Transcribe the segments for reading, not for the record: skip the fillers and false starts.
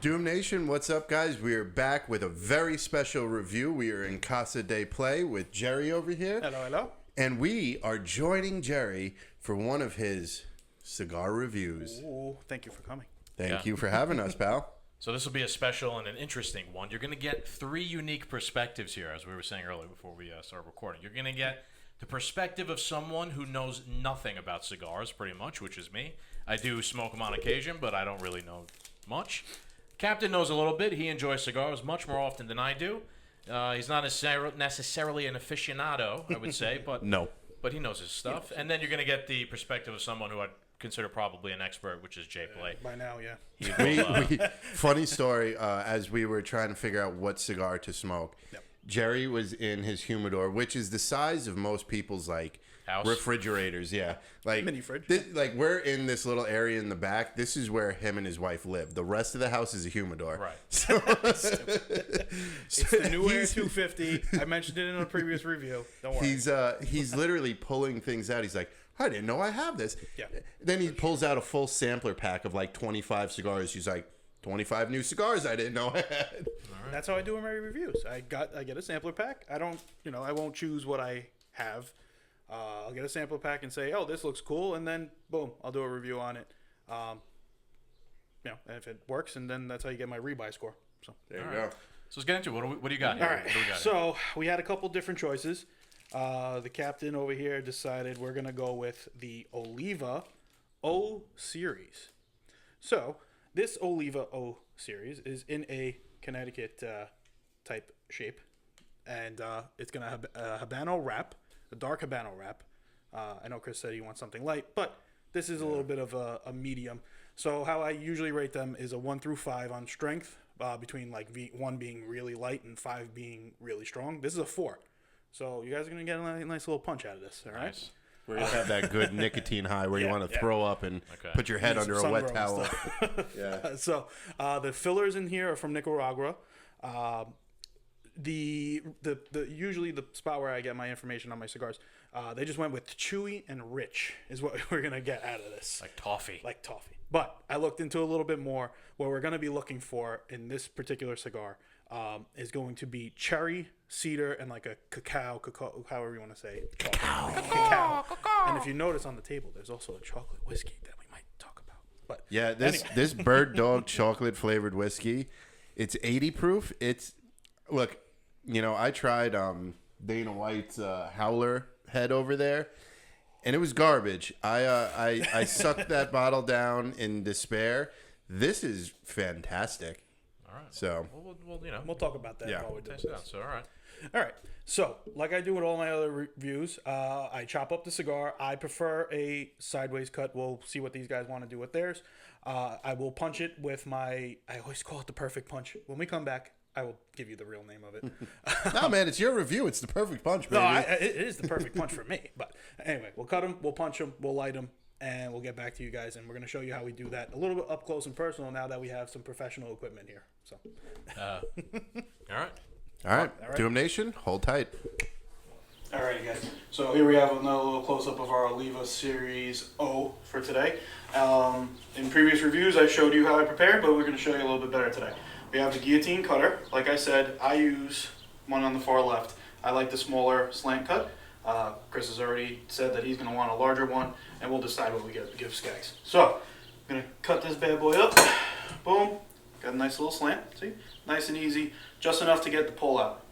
Doom Nation, what's up, guys? We are back with a very special review. We are in Casa de Play with Jerry over here. Hello, hello. And we are joining Jerry for one of his cigar reviews. Ooh, thank you for coming. Thank you for having us, pal. So this will be a special and an interesting one. You're going to get three unique perspectives here, as we were saying earlier before we started recording. You're going to get the perspective of someone who knows nothing about cigars, pretty much, which is me. I do smoke them on occasion, but I don't really know much. Captain knows a little bit. He enjoys cigars much more often than I do. He's not necessarily an aficionado, I would say, but No. But he knows his stuff. And then you're going to get the perspective of someone who I'd consider probably an expert, which is JPlay. By now, yeah. Funny story, as we were trying to figure out what cigar to smoke, Yep. Jerry was in his humidor, which is the size of most people's, like, House. refrigerators. Yeah. Like, Mini fridge. Like, we're in this little area in the back. This is where him and his wife live. The rest of the house is a humidor. Right. So, It's the new Air 250. I mentioned it in a previous review. Don't worry. He's literally pulling things out. He's like, I didn't know I have this. Yeah. Then he pulls out a full sampler pack of like 25 cigars. He's like, 25 new cigars I didn't know I had. That's how I do in my reviews. I get a sampler pack. I won't choose what I have. I'll get a sampler pack and say, oh, this looks cool, and then boom, I'll do a review on it. And if it works, and then that's how you get my rebuy score. So There you All go. right. So let's get into it. What do you got here? all right. What do we got here? So we had a couple different choices. The captain over here decided we're gonna go with the Oliva O series. So this Oliva O series is in a Connecticut type shape, and it's gonna have a Habano wrap, a dark Habano wrap. I know Chris said he wants something light, but this is a little bit of a medium. So how I usually rate them is a 1 through 5 on strength, between like 1 being really light and 5 being really strong. This is a 4. So you guys are going to get a nice little punch out of this, all right? Nice. We're going to have that good nicotine high where you want to throw up and put your head Need under a some wet sungrown towel. Yeah. So the fillers in here are from Nicaragua. Usually the spot where I get my information on my cigars, they just went with chewy and rich is what we're going to get out of this. Like toffee. Like toffee. But I looked into a little bit more. What we're going to be looking for in this particular cigar is going to be cherry, cedar, and like a cacao, however you want to say it. Cacao. And if you notice on the table, there's also a chocolate whiskey that we might talk about. But Yeah, anyway. this Bird Dog Chocolate flavored whiskey, it's 80 proof. Look, I tried Dana White's Howler head over there, and it was garbage. I sucked that bottle down in despair. This is fantastic. All right. So We'll talk about that Yeah. while we do Taste it this. out. So, all right. All right. So, like I do with all my other reviews, I chop up the cigar. I prefer a sideways cut. We'll see what these guys want to do with theirs. I will punch it with I always call it the perfect punch. When we come back, I will give you the real name of it. no, man, it's your review. It's the perfect punch, baby. No, it is the perfect punch for me. But anyway, we'll cut them, we'll punch them, we'll light them, and we'll get back to you guys. And we're going to show you how we do that a little bit up close and personal now that we have some professional equipment here. So, All right. All right, All right. Doom Nation, hold tight. all right, guys. So here we have another little close-up of our Oliva Series O for today. In previous reviews, I showed you how I prepared, but we're going to show you a little bit better today. We have the guillotine cutter. Like I said, I use one on the far left. I like the smaller slant cut. Chris has already said that he's going to want a larger one, and we'll decide what we give Scagz. So, I'm going to cut this bad boy up. Boom. Got a nice little slant. See? Nice and easy. Just enough to get the pull out.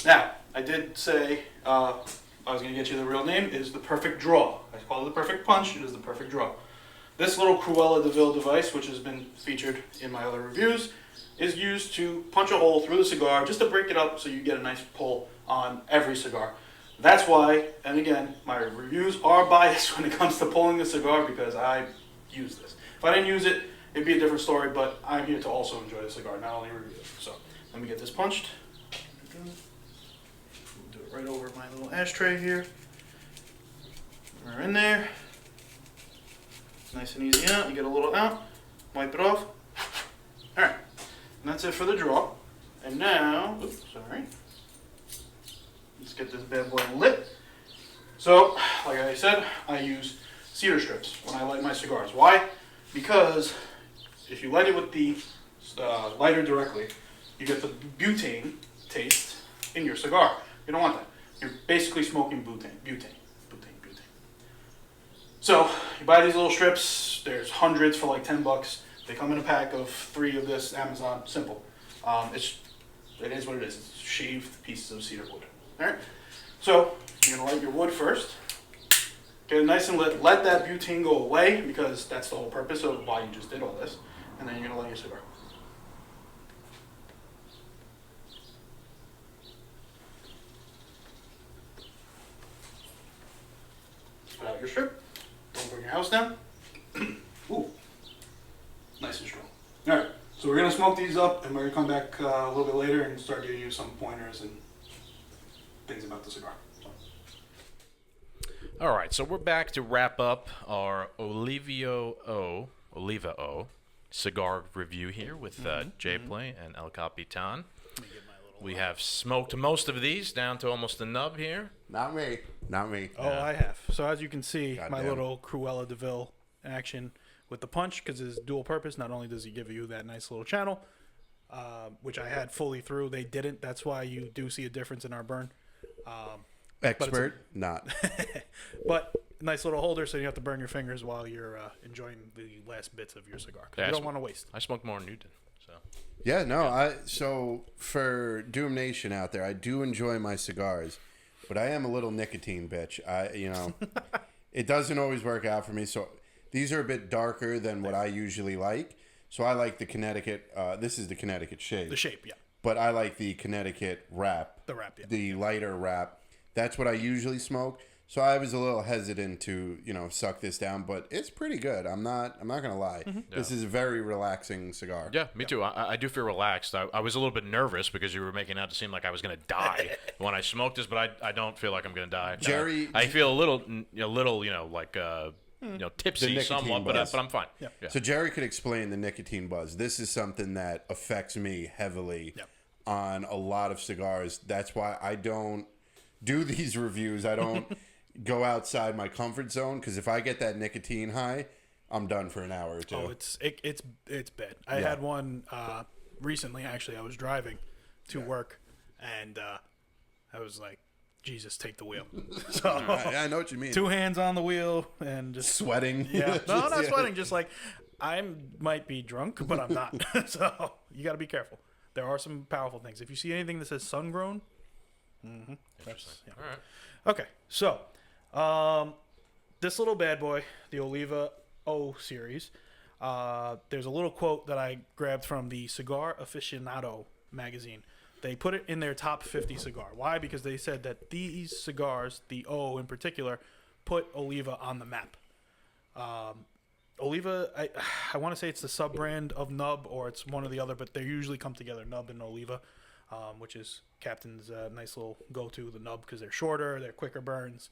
Now, I did say I was going to get you the real name. It is the perfect draw. I call it the perfect punch. It is the perfect draw. This little Cruella de Vil device, which has been featured in my other reviews, is used to punch a hole through the cigar just to break it up so you get a nice pull on every cigar. That's why, and again, my reviews are biased when it comes to pulling the cigar because I use this. If I didn't use it, it'd be a different story, but I'm here to also enjoy the cigar, not only review it. So, let me get this punched. We'll do it right over my little ashtray here. We're in there. It's nice and easy out. You get a little out, wipe it off. Alright. And that's it for the draw. And now, oops, sorry. Let's get this bad boy lit. So, like I said, I use cedar strips when I light my cigars. Why? Because if you light it with the lighter directly, you get the butane taste in your cigar. You don't want that. You're basically smoking butane. So you buy these little strips. There's hundreds for like $10. They come in a pack of 3 of this. Amazon, simple. It is what it is. It's shaved pieces of cedar wood. All right. So you're gonna light your wood first. Get it nice and lit. Let that butane go away because that's the whole purpose of why you just did all this. And then you're gonna light your cigar. Put out your strip. Don't burn your house down. Ooh, nice and strong. All right, so we're gonna smoke these up, and we're gonna come back a little bit later and start giving you some pointers and things about the cigar. So. All right, so we're back to wrap up our Oliva O cigar review here with JPlay and El Capitan. We have smoked most of these down to almost the nub here. Not me. Oh, I have. So as you can see, my Goddamn. little Cruella de Vil action with the punch, because it's dual purpose. Not only does he give you that nice little channel, which I had fully through. They didn't. That's why you do see a difference in our burn. Expert, not. But nice little holder, so you don't have to burn your fingers while you're enjoying the last bits of your cigar. 'Cause you don't want to waste. I smoked more than you did. So. Yeah, no. So for Doom Nation out there, I do enjoy my cigars, but I am a little nicotine bitch. It doesn't always work out for me. So these are a bit darker than what I usually like. So I like the Connecticut. This is the Connecticut shade. The shape, yeah. But I like the Connecticut wrap. The wrap, yeah. The lighter wrap. That's what I usually smoke. So I was a little hesitant to, suck this down, but it's pretty good. I'm not gonna lie. This is a very relaxing cigar. Yeah, me too. I do feel relaxed. I was a little bit nervous because you were making out to seem like I was going to die when I smoked this, but I don't feel like I'm going to die. Jerry, I feel a little, tipsy nicotine somewhat, buzz. but I'm fine. Yep. Yeah. So Jerry could explain the nicotine buzz. This is something that affects me heavily on a lot of cigars. That's why I don't do these reviews. I don't go outside my comfort zone, because if I get that nicotine high, I'm done for an hour or two. Oh, it's bad. I had one recently. Actually, I was driving to work, and I was like, "Jesus, take the wheel." So I know what you mean. 2 hands on the wheel and just Sweating. Yeah, no, not sweating. Just like I might be drunk, but I'm not. So you got to be careful. There are some powerful things. If you see anything that says sun grown, Interesting. All right. Okay, so this little bad boy, the Oliva O series, there's a little quote that I grabbed from the Cigar Aficionado magazine. They put it in their top 50 cigar. Why? Because they said that these cigars, the O in particular, put Oliva on the map. Oliva, I want to say it's the sub-brand of Nub, or it's one or the other, but they usually come together, Nub and Oliva, which is Captain's nice little go-to, the Nub, because they're shorter, they're quicker burns,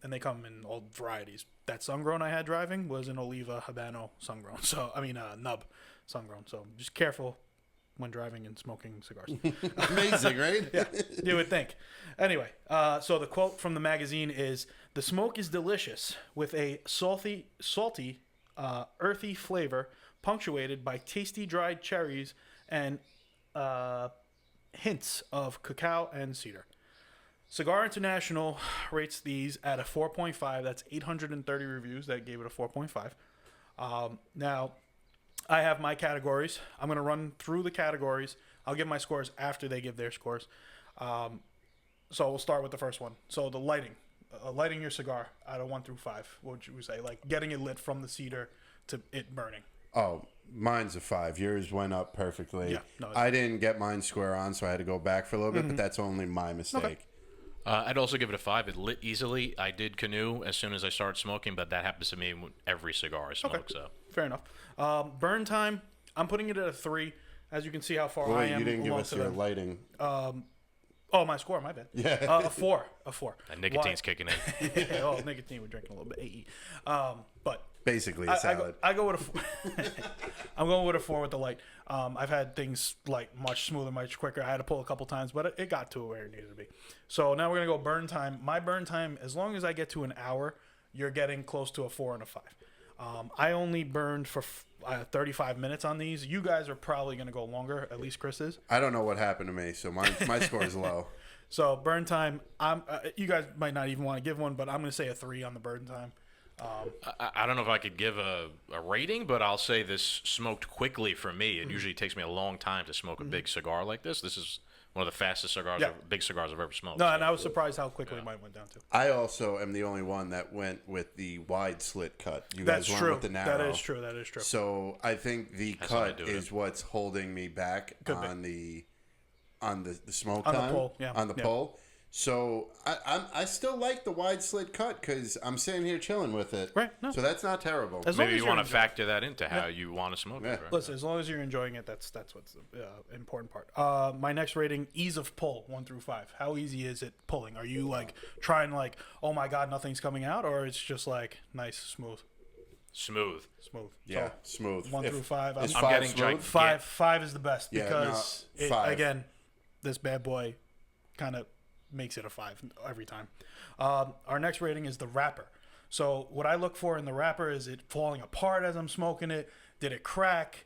and they come in all varieties. That sun-grown I had driving was an Oliva Habano sun-grown, Nub sun-grown, so just careful when driving and smoking cigars. Amazing, right? Yeah, you would think. Anyway, so the quote from the magazine is, "The smoke is delicious with a salty, earthy flavor punctuated by tasty dried cherries and hints of cacao and cedar." Cigar International rates these at a 4.5. That's 830 reviews that gave it a 4.5. Now, I have my categories. I'm going to run through the categories. I'll give my scores after they give their scores. So we'll start with the first one. So the lighting. Lighting your cigar out of 1 through 5. What would you say? Like getting it lit from the cedar to it burning. Oh, mine's a 5. Yours went up perfectly. Yeah, no, I didn't get mine square on, so I had to go back for a little bit, but that's only my mistake. Okay. I'd also give it a 5. It lit easily. I did canoe as soon as I started smoking, but that happens to me with every cigar I smoke. Okay. So Fair enough. Burn time, I'm putting it at a 3. As you can see how far Well, I wait, am. you didn't give along us to your them. lighting. Oh, my score, my bad. Yeah. A 4. A 4. that nicotine's kicking in. Oh, nicotine, we're drinking a little bit. AE. But Basically a salad. I go with a 4. I'm going with a 4 with the light. I've had things like much smoother, much quicker. I had to pull a couple times, but it got to where it needed to be. So now we're going to go burn time. My burn time, as long as I get to an hour, you're getting close to a 4 and a 5. I only burned for, 35 minutes on these. You guys are probably going to go longer. At least Chris is. I don't know what happened to me, so my score is low. So burn time. You guys might not even want to give one, but I'm going to say a 3 on the burn time. I don't know if I could give a rating, but I'll say this smoked quickly for me. It usually takes me a long time to smoke a big cigar like this. This is one of the fastest cigars, big cigars I've ever smoked. No, and I was surprised how quickly mine went down too. I also am the only one that went with the wide slit cut. You That's guys true. went with the narrow. That is true. That is true. So I think the cut is what's holding me back on the smoke on time. The pull, yeah. On the pull. So I still like the wide slit cut because I'm sitting here chilling with it. Right. No. So that's not terrible. Maybe you want to factor that into how you want to smoke it. Right? Listen, as long as you're enjoying it, that's what's the important part. My next rating: ease of pull, 1 through 5. How easy is it pulling? Are you like trying like, oh my god, nothing's coming out, or it's just like nice, smooth? Smooth. Yeah, So, smooth. 1 through 5. Is I'm 5 getting smooth? Five is the best Yeah, because no, 5. again, this bad boy kind of makes it a 5 every time. Our next rating is the wrapper. So what I look for in the wrapper is it falling apart as I'm smoking it. Did it crack?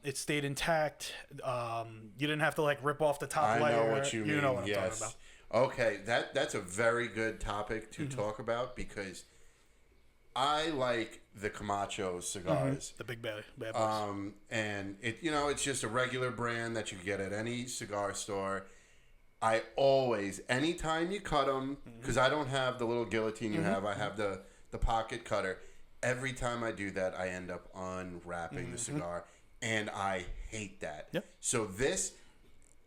It stayed intact. You didn't have to like rip off the top layer. I know what you mean. You know what I'm yes. talking about. Okay, that's a very good topic to talk about because I like the Camacho cigars. The big bad boys. And it's just a regular brand that you can get at any cigar store. I always, anytime you cut them, because I don't have the little guillotine you have, I have the pocket cutter. Every time I do that, I end up unwrapping the cigar, and I hate that. Yep. So this,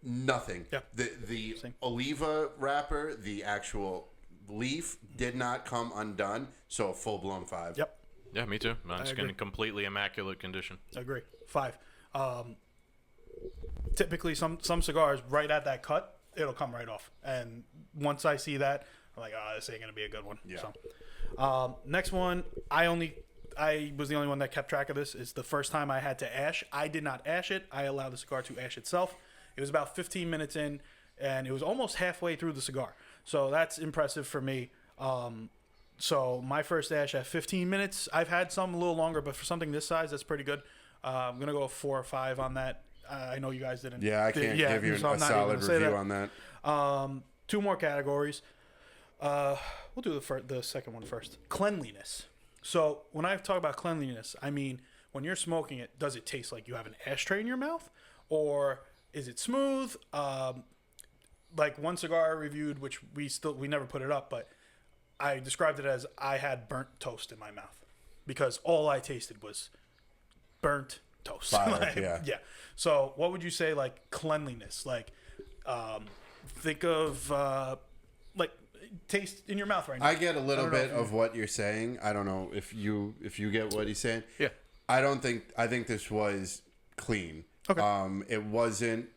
nothing. Yep. The Oliva wrapper, the actual leaf, did not come undone, so a full-blown 5. Yep. Yeah, me too. Mine's in completely immaculate condition. I agree. 5. Typically, some cigars, right at that cut, it'll come right off. And once I see that, I'm like, oh, this ain't going to be a good one. Yeah. So, next one, I was the only one that kept track of this. It's the first time I had to ash. I did not ash it. I allowed the cigar to ash itself. It was about 15 minutes in, and it was almost halfway through the cigar. So that's impressive for me. So my first ash at 15 minutes. I've had some a little longer, but for something this size, that's pretty good. I'm going to go a 4 or 5 on that. I know you guys didn't. Yeah, I can't give you a solid review on that. 2 more categories. We'll do the second one first. Cleanliness. So when I talk about cleanliness, I mean when you're smoking it, does it taste like you have an ashtray in your mouth, or is it smooth? Like one cigar I reviewed, which we never put it up, but I described it as I had burnt toast in my mouth because all I tasted was burnt toast. Fire, yeah. So what would you say, like cleanliness? Like, think of like taste in your mouth right now. I get a little bit of what you're saying. I don't know if you get what he's saying. Yeah. I think this was clean. Okay. It wasn't,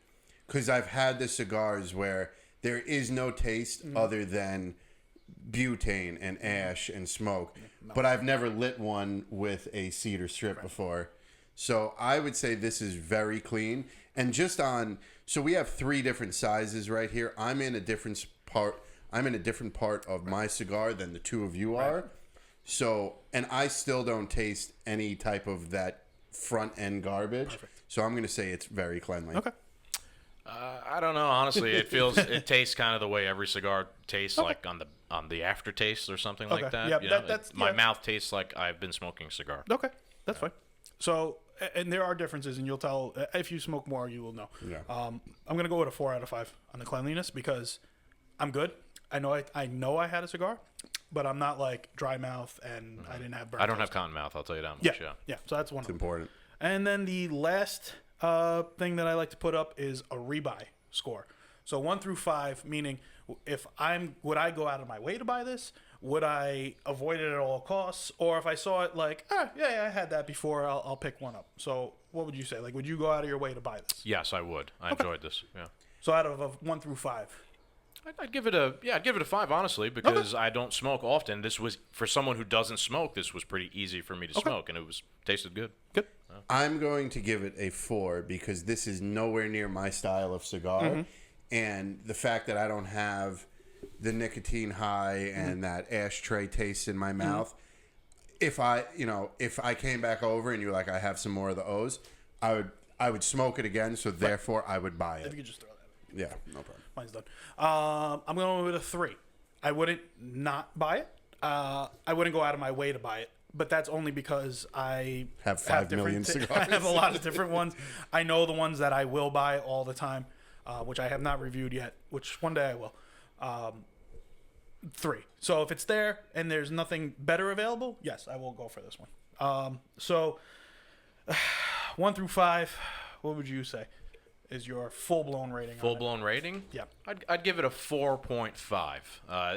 because I've had the cigars where there is no taste other than butane and ash and smoke, but I've never lit one with a cedar strip before. So I would say this is very clean. And so we have 3 different sizes right here. I'm in a different part of my cigar than the 2 of you are. So, and I still don't taste any type of that front end garbage. Perfect. So I'm going to say it's very cleanly. Okay. I don't know. Honestly, it tastes kind of the way every cigar tastes, like on the aftertaste or something like that. Yeah, my mouth tastes like I've been smoking a cigar. Okay, that's fine. So, and there are differences, and you'll tell if you smoke more, you will know. Yeah. I'm gonna go with a 4 out of 5 on the cleanliness because I'm good. I know I had a cigar, but I'm not like dry mouth, and I didn't have burnt. I don't toast. have cotton mouth. I'll tell you that much. Yeah. So that's one. It's important. And then the last thing that I like to put up is a rebuy score. So 1 through 5, meaning would I go out of my way to buy this? Would I avoid it at all costs? Or if I saw it like, yeah, I had that before, I'll pick one up. So what would you say? Like, would you go out of your way to buy this? Yes, I would. I enjoyed this. Yeah. So out of a 1 through 5. I'd give it a 5 honestly because I don't smoke often. This was for someone who doesn't smoke. This was pretty easy for me to smoke, and it tasted good. Good. I'm going to give it a 4 because this is nowhere near my style of cigar, and the fact that I don't have the nicotine high and that ashtray taste in my mouth, if I came back over and you were like, I have some more of the O's, I would smoke it again. So therefore, I would buy If you it. could just throw that. Yeah, no problem. Mine's done. I'm going with a 3. I wouldn't not buy it. I wouldn't go out of my way to buy it, but that's only because I Have 5 million different cigars. I have a lot of different ones. I know the ones that I will buy all the time, which I have not reviewed yet, which one day I will. 3. So if it's there and there's nothing better available, yes, I will go for this one. So 1 through 5, what would you say is your full-blown rating? Full-blown rating? Yeah. I'd give it a 4.5.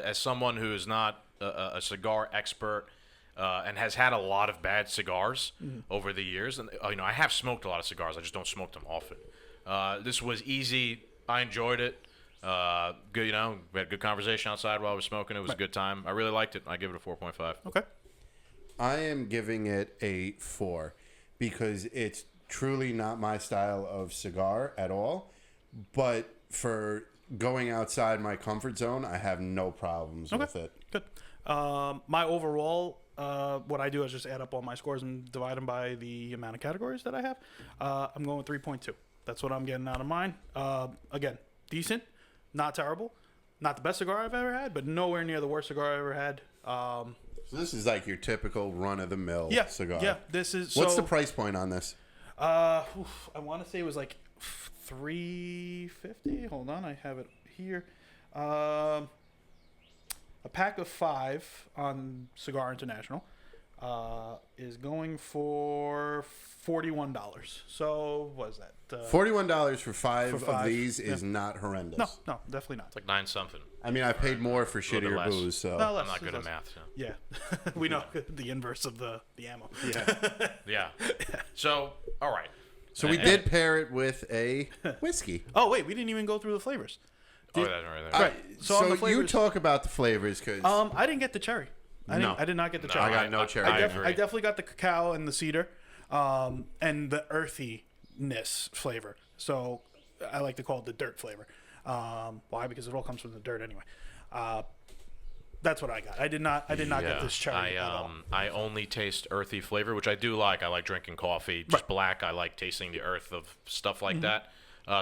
As someone who is not a cigar expert and has had a lot of bad cigars over the years, and I have smoked a lot of cigars. I just don't smoke them often. This was easy. I enjoyed it. Good, we had good conversation outside while I was smoking. It was a good time. I really liked it. I give it a 4.5. Okay. I am giving it a 4 because it's truly not my style of cigar at all. But for going outside my comfort zone, I have no problems with it. Good. My overall, what I do is just add up all my scores and divide them by the amount of categories that I have. I'm going with 3.2. That's what I'm getting out of mine. Again, decent, not terrible, not the best cigar I've ever had, but nowhere near the worst cigar I ever had. So this is like your typical run-of-the-mill cigar. Yeah, this is. What's the price point on this? I want to say it was like $3.50. Hold on, I have it here. A pack of 5 on Cigar International is going for $41. So what is that? $41 for five for 5, of these is not horrendous. No, definitely not. It's like 9 something. I mean, I paid more for little bit shittier less. booze, so No, I'm not good at math. So. Yeah, we know the inverse of the ammo. Yeah. So, all right. so we did pair it with a whiskey. Oh wait, we didn't even go through the flavors. Oh, that's right there. Right. So on the you flavors- talk about the flavors because I didn't get the cherry. I did not get the No, cherry. I got no cherry. I agree. I definitely got the cacao and the cedar, and the earthiness flavor. So I like to call it the dirt flavor. Why? Because it all comes from the dirt anyway. That's what I got. I did not get this cherry at all. I only taste earthy flavor, which I do like. I like drinking coffee, just black. I like tasting the earth of stuff like that.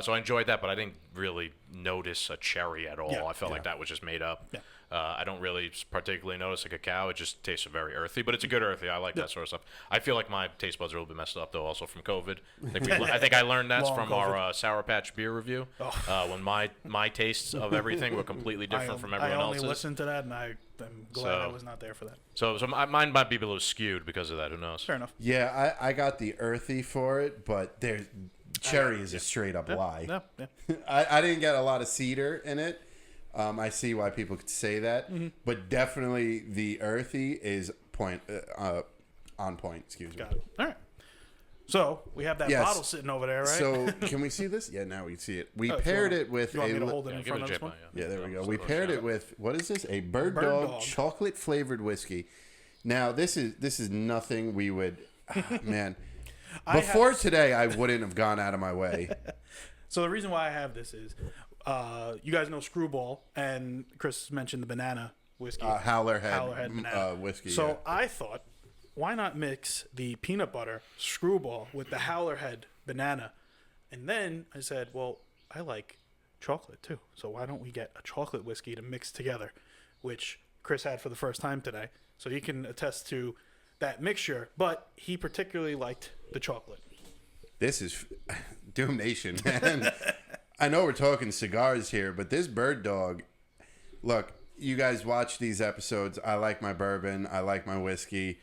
So I enjoyed that, but I didn't really notice a cherry at all. Yeah. I felt like that was just made up. Yeah. I don't really particularly notice a cacao. It just tastes very earthy, but it's a good earthy. I like that sort of stuff. I feel like my taste buds are a little bit messed up, though, also from COVID. I think I learned that Long from COVID. our Sour Patch beer review, when my tastes of everything were completely different from everyone I only else's. listened to that, and I'm glad I was not there for that. So mine might be a little skewed because of that. Who knows? Fair enough. yeah, I got the earthy for it, but there's cherry is a straight up lie. Yeah. I didn't get a lot of cedar in it. I see why people could say that, but definitely the earthy is on point. Excuse me. Got it. All right. So we have that Yes. bottle sitting over there, right? So can we see this? Yeah, now we see it. We Oh, if you paired wanna- it with you want a. me to hold it in Give front it of a this JPlay, one? Yeah, there we go. So We those paired shots. it with what is this? A Bird Bird Dog Dog. chocolate flavored whiskey. Now this is nothing we would, man. Before today, I wouldn't have gone out of my way. So the reason why I have this is, you guys know Screwball, and Chris mentioned the banana whiskey. Howlerhead banana whiskey. So yeah. I thought, why not mix the peanut butter Screwball with the Howlerhead banana? And then I said, well, I like chocolate too. So why don't we get a chocolate whiskey to mix together, which Chris had for the first time today. So he can attest to that mixture, but he particularly liked the chocolate. This is Doom Nation, man. I know we're talking cigars here, but this Bird Dog, look, you guys watch these episodes. I like my bourbon. I like my whiskey.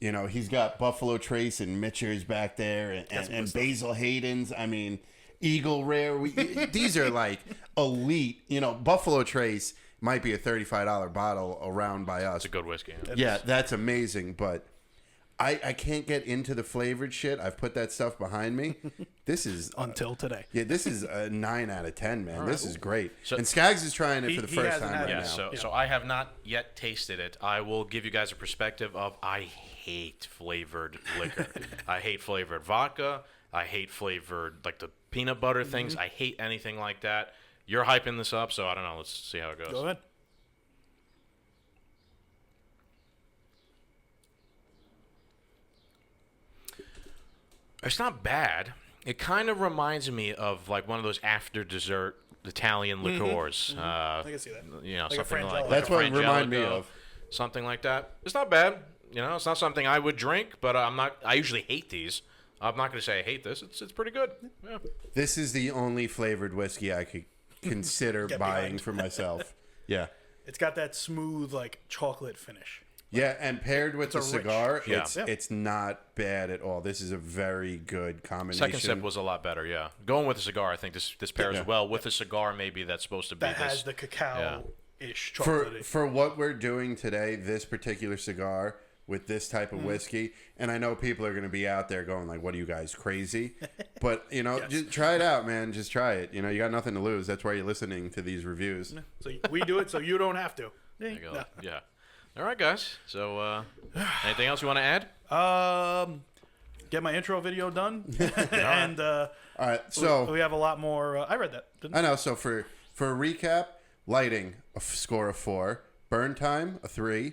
You know, he's got Buffalo Trace and Mitchers back there and Basil Hayden's. I mean, Eagle Rare. These are like elite. You know, Buffalo Trace might be a $35 bottle around by us. It's a good whiskey. Yeah, that's amazing, but I can't get into the flavored shit. I've put that stuff behind me. This is Until today. yeah, this is a 9 out of 10, man. This is great. So- and Scagz is trying it for the He first hasn't time had right it. now. So I have not yet tasted it. I will give you guys a perspective of I hate flavored liquor. I hate flavored vodka. I hate flavored like the peanut butter things. I hate anything like that. You're hyping this up, so I don't know. Let's see how it goes. Go ahead. It's not bad. It kind of reminds me of like one of those after dessert Italian liqueurs. I can see that. You know, Like a something like Frangelico. That's what it reminded me of. Something like that. It's not bad. You know, it's not something I would drink, but I'm not. I usually hate these. I'm not going to say I hate this. It's pretty good. Yeah. This is the only flavored whiskey I could consider Get buying behind. for myself. Yeah. It's got that smooth, like, chocolate finish. Yeah, and paired with the a rich- cigar, Yeah. it's not bad at all. This is a very good combination. Second sip was a lot better. Yeah, going with a cigar, I think this pairs Yeah. well with a cigar. Maybe that's supposed to be That this. has the cacao-ish for chocolate. for what we're doing today. This particular cigar with this type of whiskey, and I know people are going to be out there going like, "What are you guys crazy?" But you know, just try it out, man. Just try it. You know, you got nothing to lose. That's why you're listening to these reviews. So we do it so you don't have to. There you go. Yeah. All right, guys. So, anything else you want to add? Get my intro video done, and All right, so we have a lot more. I read that. Didn't I know. So for a recap, lighting a score of 4, burn time a 3,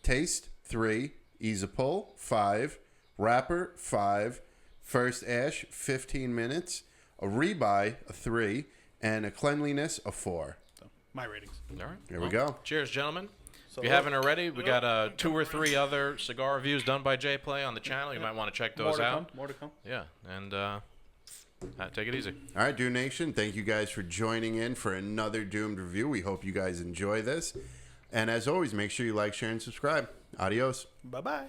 taste 3, ease of pull 5, wrapper 5, first ash 15 minutes, a rebuy a 3, and a cleanliness a 4. my ratings. All right. Here we go. Cheers, gentlemen. So If you haven't already, we got 2 or 3 other cigar reviews done by JPlay on the channel. You might want to check those out. More to come. Yeah, and take it easy. All right, Doom Nation, thank you guys for joining in for another Doomed review. We hope you guys enjoy this. And as always, make sure you like, share, and subscribe. Adios. Bye bye.